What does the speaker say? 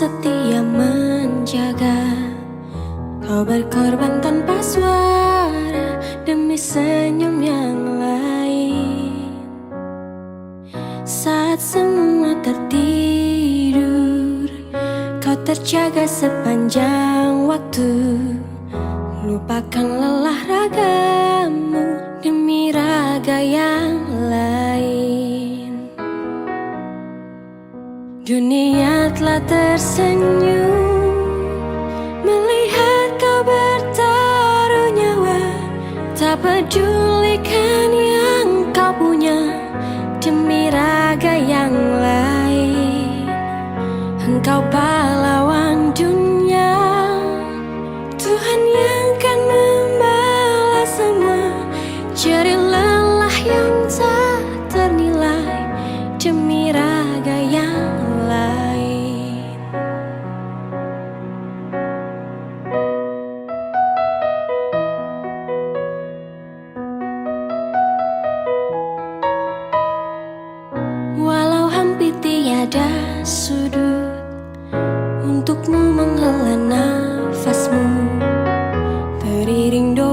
setia menjaga. Kau berkorban tanpa suara demi senyum yang lain. Saat semua tertidur, kau terjaga sepanjang waktu. Lupakan lelah ragamu demi raga yang lain. Dunia telah tersenyum melihat kau bertaruh nyawa. Tak pedulikan yang kau punya demi raga yang lain. Engkau pahlawan dunia, Tuhan yang kan membalas semua jerih lelah yang tak ternilai demi raga yang lain. Walau hampir tiada sudut untukmu menghela nafasmu, teriring doa